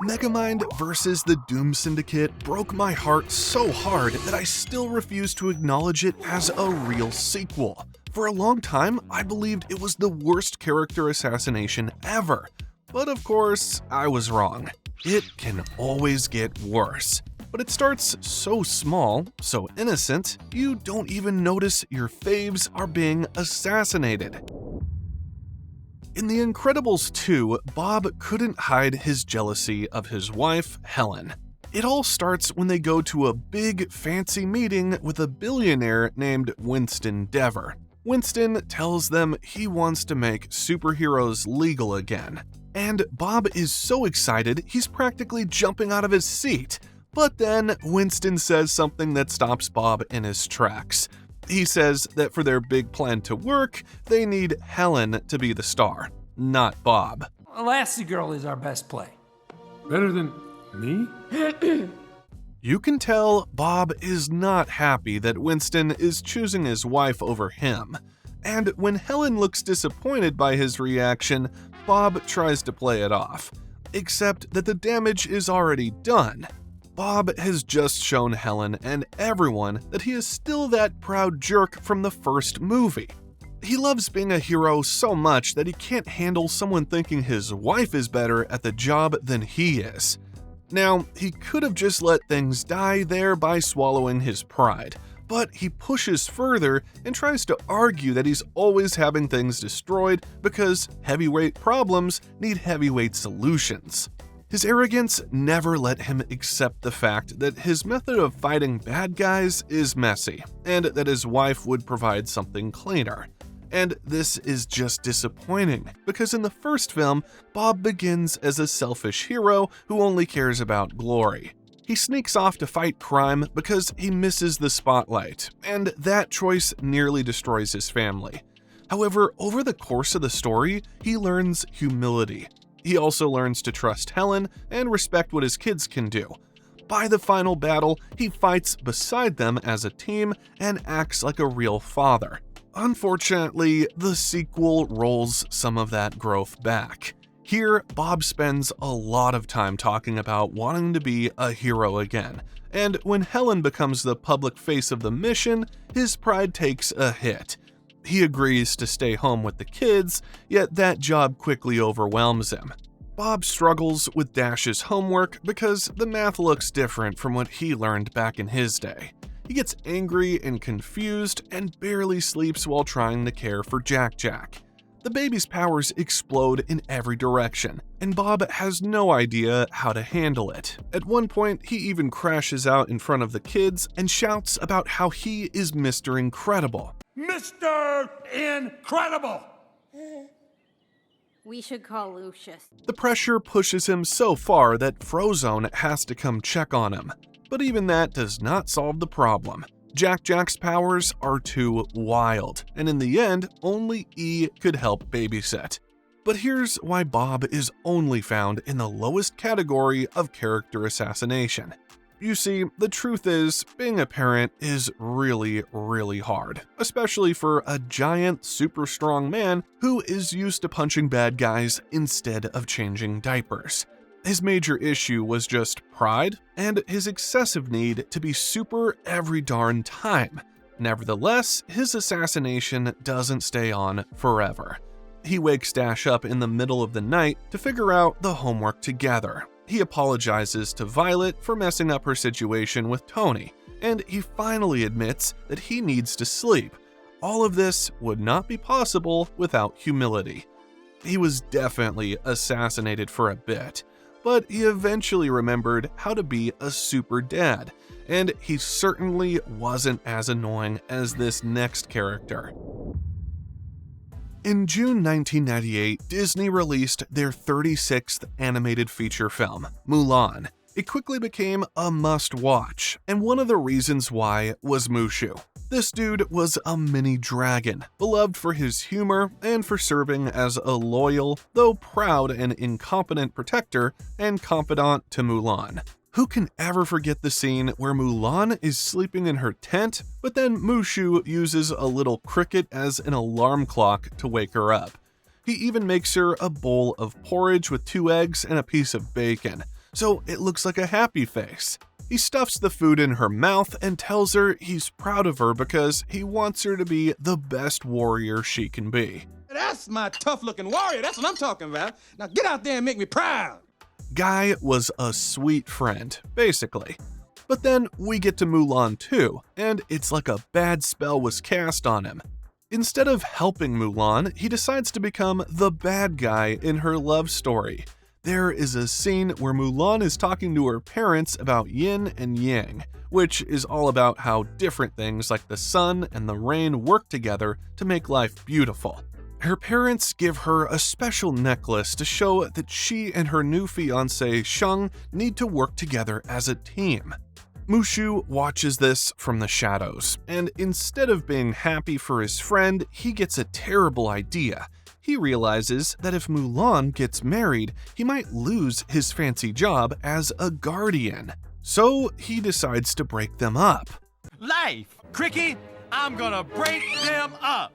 Megamind vs. the Doom Syndicate broke my heart so hard that I still refuse to acknowledge it as a real sequel. For a long time, I believed it was the worst character assassination ever. But of course, I was wrong. It can always get worse. But it starts so small, so innocent, you don't even notice your faves are being assassinated. In The Incredibles 2, Bob couldn't hide his jealousy of his wife, Helen. It all starts when they go to a big, fancy meeting with a billionaire named Winston Dever. Winston tells them he wants to make superheroes legal again. And Bob is so excited, he's practically jumping out of his seat. But then Winston says something that stops Bob in his tracks. He says that for their big plan to work, they need Helen to be the star, not Bob. Elastigirl is our best play. Better than me? You can tell Bob is not happy that Winston is choosing his wife over him. And when Helen looks disappointed by his reaction, Bob tries to play it off. Except that the damage is already done. Bob has just shown Helen and everyone that he is still that proud jerk from the first movie. He loves being a hero so much that he can't handle someone thinking his wife is better at the job than he is. Now, he could have just let things die there by swallowing his pride, but he pushes further and tries to argue that he's always having things destroyed because heavyweight problems need heavyweight solutions. His arrogance never let him accept the fact that his method of fighting bad guys is messy, and that his wife would provide something cleaner. And this is just disappointing, because in the first film, Bob begins as a selfish hero who only cares about glory. He sneaks off to fight crime because he misses the spotlight, and that choice nearly destroys his family. However, over the course of the story, he learns humility. He also learns to trust Helen and respect what his kids can do. By the final battle, he fights beside them as a team and acts like a real father. Unfortunately, the sequel rolls some of that growth back. Here, Bob spends a lot of time talking about wanting to be a hero again, and when Helen becomes the public face of the mission, his pride takes a hit. He agrees to stay home with the kids, yet that job quickly overwhelms him. Bob struggles with Dash's homework because the math looks different from what he learned back in his day. He gets angry and confused and barely sleeps while trying to care for Jack-Jack. The baby's powers explode in every direction, and Bob has no idea how to handle it. At one point, he even crashes out in front of the kids and shouts about how he is Mr. Incredible. Mr. Incredible! We should call Lucius. The pressure pushes him so far that Frozone has to come check on him. But even that does not solve the problem. Jack-Jack's powers are too wild, and in the end, only E could help babysit. But here's why Bob is only found in the lowest category of character assassination. You see, the truth is, being a parent is really, really hard, especially for a giant, super strong man who is used to punching bad guys instead of changing diapers. His major issue was just pride and his excessive need to be super every darn time. Nevertheless, his assassination doesn't stay on forever. He wakes Dash up in the middle of the night to figure out the homework together. He apologizes to Violet for messing up her situation with Tony, and he finally admits that he needs to sleep. All of this would not be possible without humility. He was definitely assassinated for a bit, but he eventually remembered how to be a super dad, and he certainly wasn't as annoying as this next character. In June 1998, Disney released their 36th animated feature film, Mulan. It quickly became a must-watch, and one of the reasons why was Mushu. This dude was a mini dragon, beloved for his humor and for serving as a loyal, though proud and incompetent protector and confidant to Mulan. Who can ever forget the scene where Mulan is sleeping in her tent, but then Mushu uses a little cricket as an alarm clock to wake her up. He even makes her a bowl of porridge with 2 eggs and a piece of bacon, so it looks like a happy face. He stuffs the food in her mouth and tells her he's proud of her because he wants her to be the best warrior she can be. That's my tough-looking warrior. That's what I'm talking about. Now get out there and make me proud. Guy was a sweet friend, basically. But then we get to Mulan 2, and it's like a bad spell was cast on him. Instead of helping Mulan, he decides to become the bad guy in her love story. There is a scene where Mulan is talking to her parents about yin and yang, which is all about how different things like the sun and the rain work together to make life beautiful. Her parents give her a special necklace to show that she and her new fiancé Shang need to work together as a team. Mushu watches this from the shadows, and instead of being happy for his friend, he gets a terrible idea. He realizes that if Mulan gets married, he might lose his fancy job as a guardian. So he decides to break them up. Life! Cricky, I'm gonna break them up!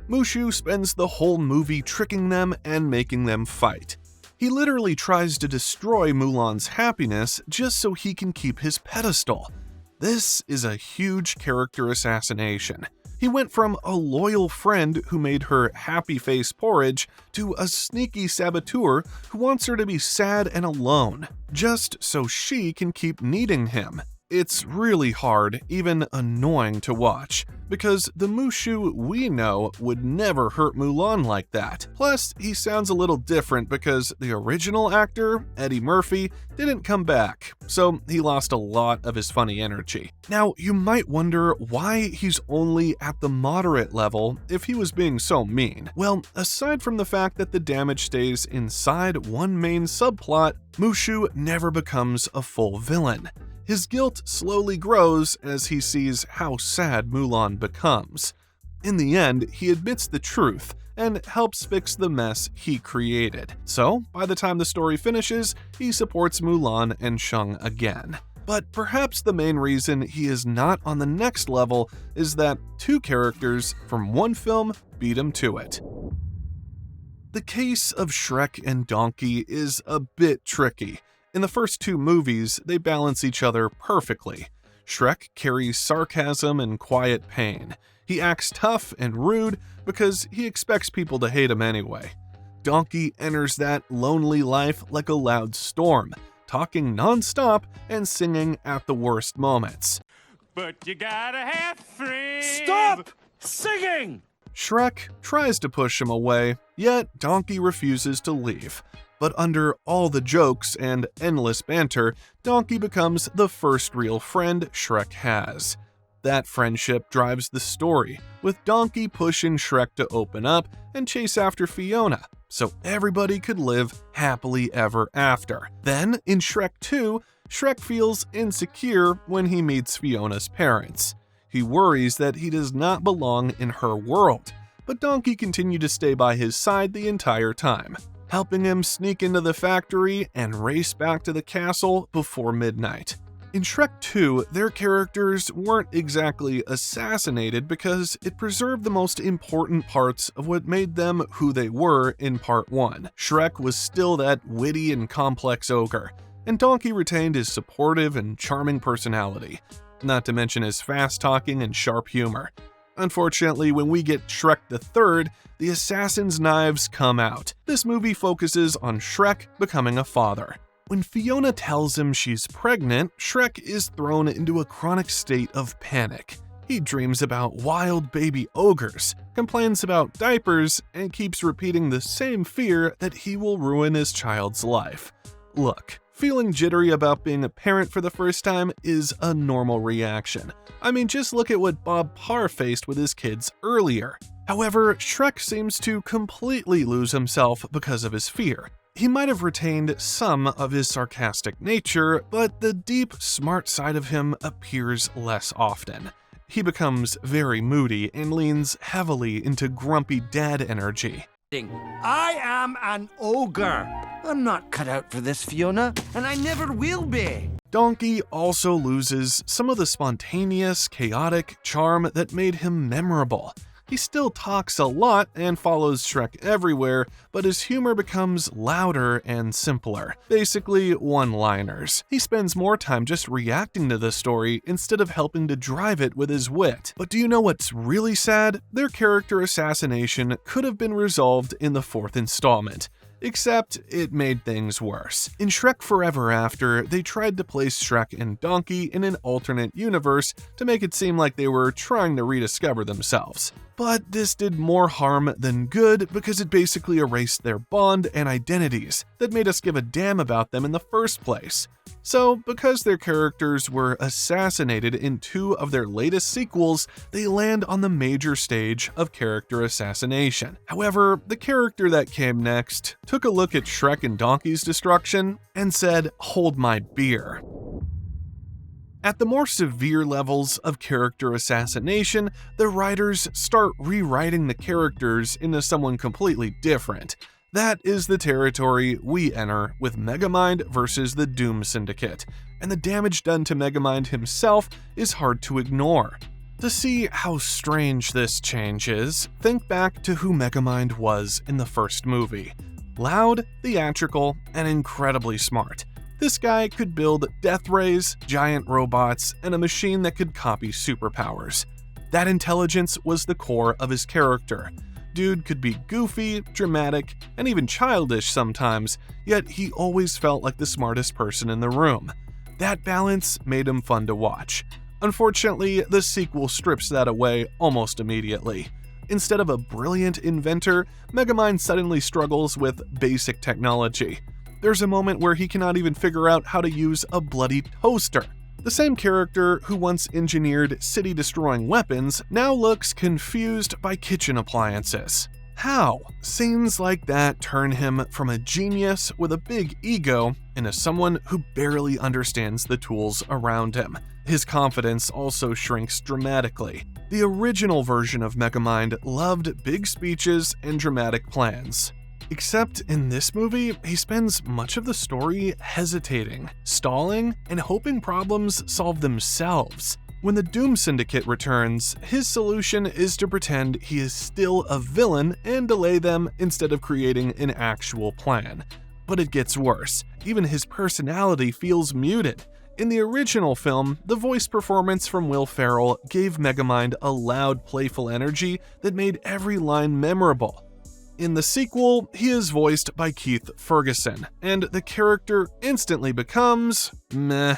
Mushu spends the whole movie tricking them and making them fight. He literally tries to destroy Mulan's happiness just so he can keep his pedestal. This is a huge character assassination. He went from a loyal friend who made her happy face porridge to a sneaky saboteur who wants her to be sad and alone, just so she can keep needing him. It's really hard, even annoying to watch, because the Mushu we know would never hurt Mulan like that. Plus, he sounds a little different because the original actor, Eddie Murphy, didn't come back, so he lost a lot of his funny energy. Now, you might wonder why he's only at the moderate level if he was being so mean. Well, aside from the fact that the damage stays inside one main subplot, Mushu never becomes a full villain. His guilt slowly grows as he sees how sad Mulan becomes. In the end, he admits the truth and helps fix the mess he created. So, by the time the story finishes, he supports Mulan and Shang again. But perhaps the main reason he is not on the next level is that two characters from one film beat him to it. The case of Shrek and Donkey is a bit tricky. In the first two movies, they balance each other perfectly. Shrek carries sarcasm and quiet pain. He acts tough and rude because he expects people to hate him anyway. Donkey enters that lonely life like a loud storm, talking non-stop and singing at the worst moments. But you gotta have friends. Stop singing! Shrek tries to push him away, yet Donkey refuses to leave. But under all the jokes and endless banter, Donkey becomes the first real friend Shrek has. That friendship drives the story, with Donkey pushing Shrek to open up and chase after Fiona, so everybody could live happily ever after. Then, in Shrek 2, Shrek feels insecure when he meets Fiona's parents. He worries that he does not belong in her world, but Donkey continued to stay by his side the entire time, helping him sneak into the factory and race back to the castle before midnight. In Shrek 2, their characters weren't exactly assassinated because it preserved the most important parts of what made them who they were in Part 1. Shrek was still that witty and complex ogre, and Donkey retained his supportive and charming personality, not to mention his fast-talking and sharp humor. Unfortunately, when we get Shrek the Third, the assassin's knives come out. This movie focuses on Shrek becoming a father. When Fiona tells him she's pregnant, Shrek is thrown into a chronic state of panic. He dreams about wild baby ogres, complains about diapers, and keeps repeating the same fear that he will ruin his child's life. Look, feeling jittery about being a parent for the first time is a normal reaction. I mean, just look at what Bob Parr faced with his kids earlier. However, Shrek seems to completely lose himself because of his fear. He might have retained some of his sarcastic nature, but the deep, smart side of him appears less often. He becomes very moody and leans heavily into grumpy dad energy. I am an ogre. I'm not cut out for this, Fiona, and I never will be. Donkey also loses some of the spontaneous, chaotic charm that made him memorable. He still talks a lot and follows Shrek everywhere, but his humor becomes louder and simpler, basically one-liners. He spends more time just reacting to the story instead of helping to drive it with his wit. But do you know what's really sad? Their character assassination could have been resolved in the fourth installment. Except it made things worse. In Shrek Forever After, they tried to place Shrek and Donkey in an alternate universe to make it seem like they were trying to rediscover themselves. But this did more harm than good because it basically erased their bond and identities that made us give a damn about them in the first place. So, because their characters were assassinated in 2 of their latest sequels, they land on the major stage of character assassination. However, the character that came next took a look at Shrek and Donkey's destruction and said, "Hold my beer." At the more severe levels of character assassination, the writers start rewriting the characters into someone completely different. That is the territory we enter with Megamind versus the Doom Syndicate, and the damage done to Megamind himself is hard to ignore. To see how strange this change is, think back to who Megamind was in the first movie. Loud, theatrical, and incredibly smart. This guy could build death rays, giant robots, and a machine that could copy superpowers. That intelligence was the core of his character. Dude could be goofy, dramatic, and even childish sometimes, yet he always felt like the smartest person in the room. That balance made him fun to watch. Unfortunately, the sequel strips that away almost immediately. Instead of a brilliant inventor, Megamind suddenly struggles with basic technology. There's a moment where he cannot even figure out how to use a bloody toaster. The same character who once engineered city-destroying weapons now looks confused by kitchen appliances. How? Scenes like that turn him from a genius with a big ego into someone who barely understands the tools around him. His confidence also shrinks dramatically. The original version of Megamind loved big speeches and dramatic plans. Except in this movie, he spends much of the story hesitating, stalling, and hoping problems solve themselves. When the Doom Syndicate returns, his solution is to pretend he is still a villain and delay them instead of creating an actual plan. But it gets worse. Even his personality feels muted. In the original film, the voice performance from Will Ferrell gave Megamind a loud, playful energy that made every line memorable. In the sequel, he is voiced by Keith Ferguson, and the character instantly becomes meh.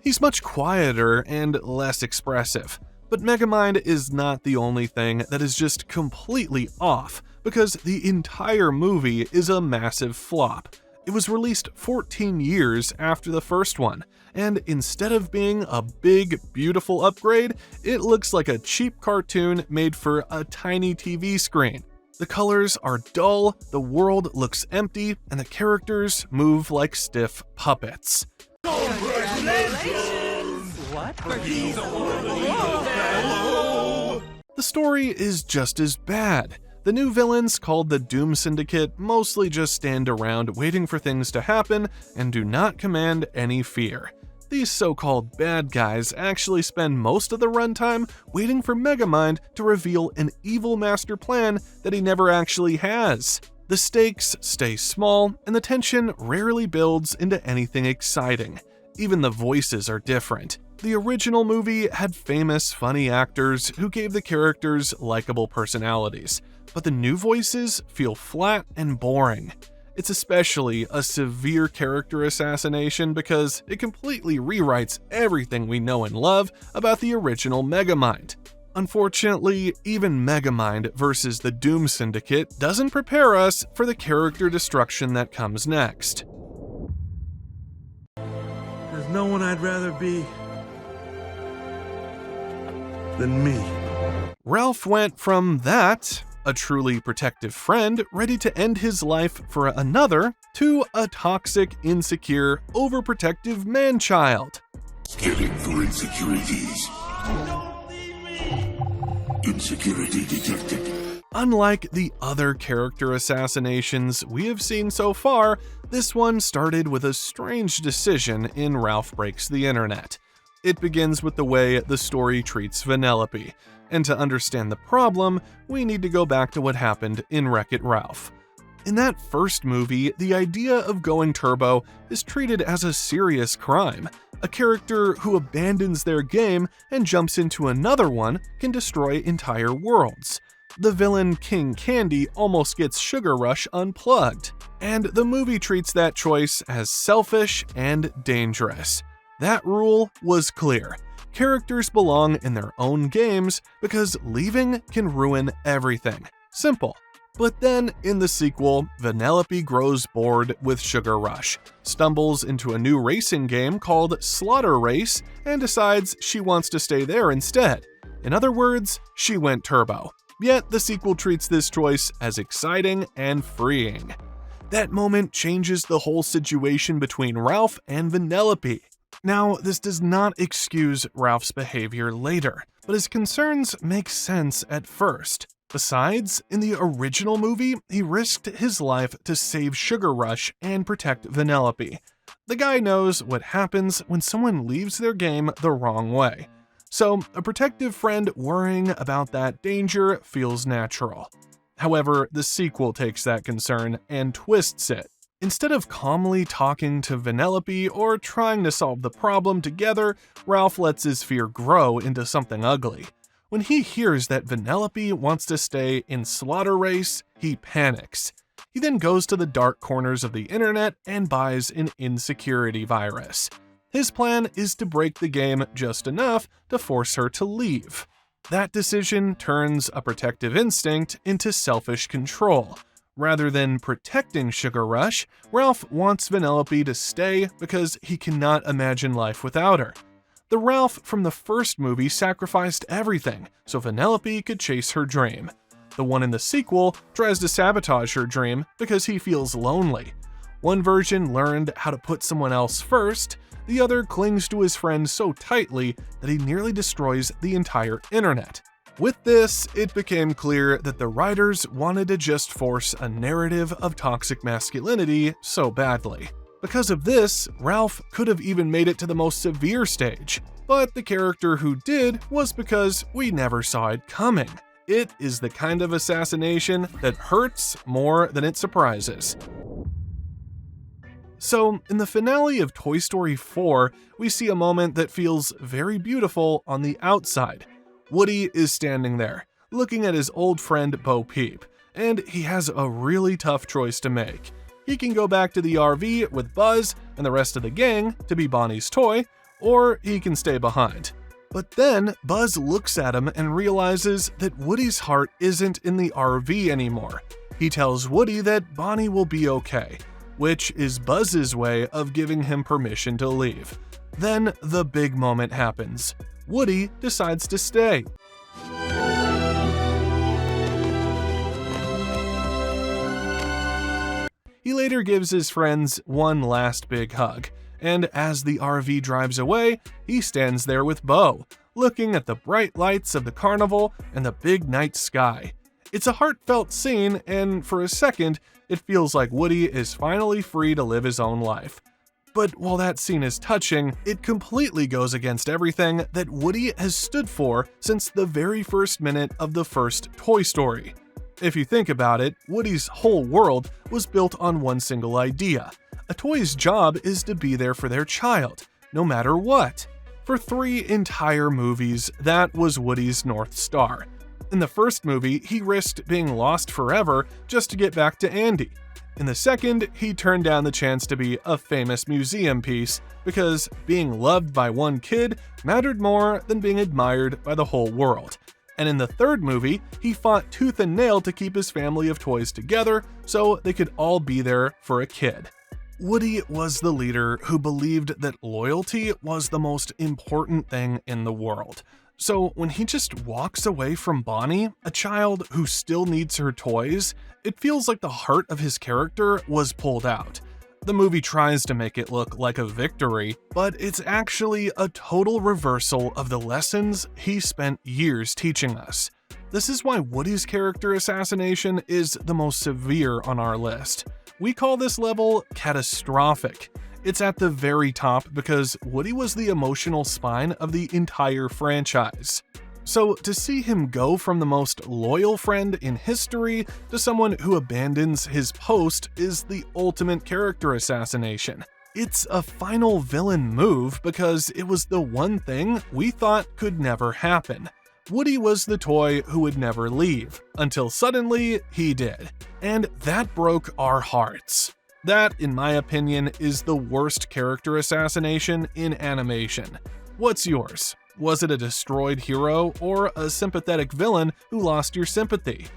He's much quieter and less expressive. But Megamind is not the only thing that is just completely off, because the entire movie is a massive flop. It was released 14 years after the first one, and instead of being a big, beautiful upgrade, it looks like a cheap cartoon made for a tiny TV screen. The colors are dull, the world looks empty, and the characters move like stiff puppets. The story is just as bad. The new villains, called the Doom Syndicate, mostly just stand around waiting for things to happen and do not command any fear. These so-called bad guys actually spend most of the runtime waiting for Megamind to reveal an evil master plan that he never actually has. The stakes stay small, and the tension rarely builds into anything exciting. Even the voices are different. The original movie had famous, funny actors who gave the characters likable personalities, but the new voices feel flat and boring. It's especially a severe character assassination because it completely rewrites everything we know and love about the original Megamind. Unfortunately, even Megamind versus the Doom Syndicate doesn't prepare us for the character destruction that comes next. There's no one I'd rather be than me. Ralph went from that, a truly protective friend ready to end his life for another, to a toxic, insecure, overprotective man-child. Scanning for insecurities. Insecurity detected. Unlike the other character assassinations we have seen so far, this one started with a strange decision in Ralph Breaks the Internet. it begins with the way the story treats Vanellope. And to understand the problem, we need to go back to what happened in Wreck-It Ralph. In that first movie, the idea of going turbo is treated as a serious crime. A character who abandons their game and jumps into another one can destroy entire worlds. The villain King Candy almost gets Sugar Rush unplugged, and the movie treats that choice as selfish and dangerous. That rule was clear. Characters belong in their own games because leaving can ruin everything. Simple. But then, in the sequel, Vanellope grows bored with Sugar Rush, stumbles into a new racing game called Slaughter Race, and decides she wants to stay there instead. In other words, she went turbo. Yet the sequel treats this choice as exciting and freeing. That moment changes the whole situation between Ralph and Vanellope. Now, this does not excuse Ralph's behavior later, but his concerns make sense at first. Besides, in the original movie, he risked his life to save Sugar Rush and protect Vanellope. The guy knows what happens when someone leaves their game the wrong way. So, a protective friend worrying about that danger feels natural. However, the sequel takes that concern and twists it. Instead of calmly talking to Vanellope or trying to solve the problem together, Ralph lets his fear grow into something ugly. When he hears that Vanellope wants to stay in Slaughter Race, he panics. He then goes to the dark corners of the internet and buys an insecurity virus. His plan is to break the game just enough to force her to leave. That decision turns a protective instinct into selfish control. Rather than protecting Sugar Rush, Ralph wants Vanellope to stay because he cannot imagine life without her. The Ralph from the first movie sacrificed everything so Vanellope could chase her dream. The one in the sequel tries to sabotage her dream because he feels lonely. One version learned how to put someone else first, the other clings to his friend so tightly that he nearly destroys the entire internet. With this, it became clear that the writers wanted to just force a narrative of toxic masculinity so badly. Because of this, Ralph could have even made it to the most severe stage, but the character who did was because we never saw it coming. It is the kind of assassination that hurts more than it surprises. So, in the finale of Toy Story 4, we see a moment that feels very beautiful on the outside. Woody is standing there, looking at his old friend Bo Peep, and he has a really tough choice to make. He can go back to the RV with Buzz and the rest of the gang to be Bonnie's toy, or he can stay behind. But then, Buzz looks at him and realizes that Woody's heart isn't in the RV anymore. He tells Woody that Bonnie will be okay, which is Buzz's way of giving him permission to leave. Then the big moment happens. Woody decides to stay. He later gives his friends one last big hug, and as the RV drives away, he stands there with Bo, looking at the bright lights of the carnival and the big night sky. It's a heartfelt scene, and for a second, it feels like Woody is finally free to live his own life. But while that scene is touching, it completely goes against everything that Woody has stood for since the very first minute of the first Toy Story. If you think about it, Woody's whole world was built on one single idea. A toy's job is to be there for their child, no matter what. For 3 entire movies, that was Woody's North Star. In the first movie, he risked being lost forever just to get back to Andy. In the second, he turned down the chance to be a famous museum piece because being loved by one kid mattered more than being admired by the whole world. And in the third movie, he fought tooth and nail to keep his family of toys together so they could all be there for a kid. Woody was the leader who believed that loyalty was the most important thing in the world. So when he just walks away from Bonnie, a child who still needs her toys, it feels like the heart of his character was pulled out. The movie tries to make it look like a victory, but it's actually a total reversal of the lessons he spent years teaching us. This is why Woody's character assassination is the most severe on our list. We call this level catastrophic. It's at the very top because Woody was the emotional spine of the entire franchise. So to see him go from the most loyal friend in history to someone who abandons his post is the ultimate character assassination. It's a final villain move because it was the one thing we thought could never happen. Woody was the toy who would never leave, until suddenly he did. And that broke our hearts. That, in my opinion, is the worst character assassination in animation. What's yours? Was it a destroyed hero or a sympathetic villain who lost your sympathy?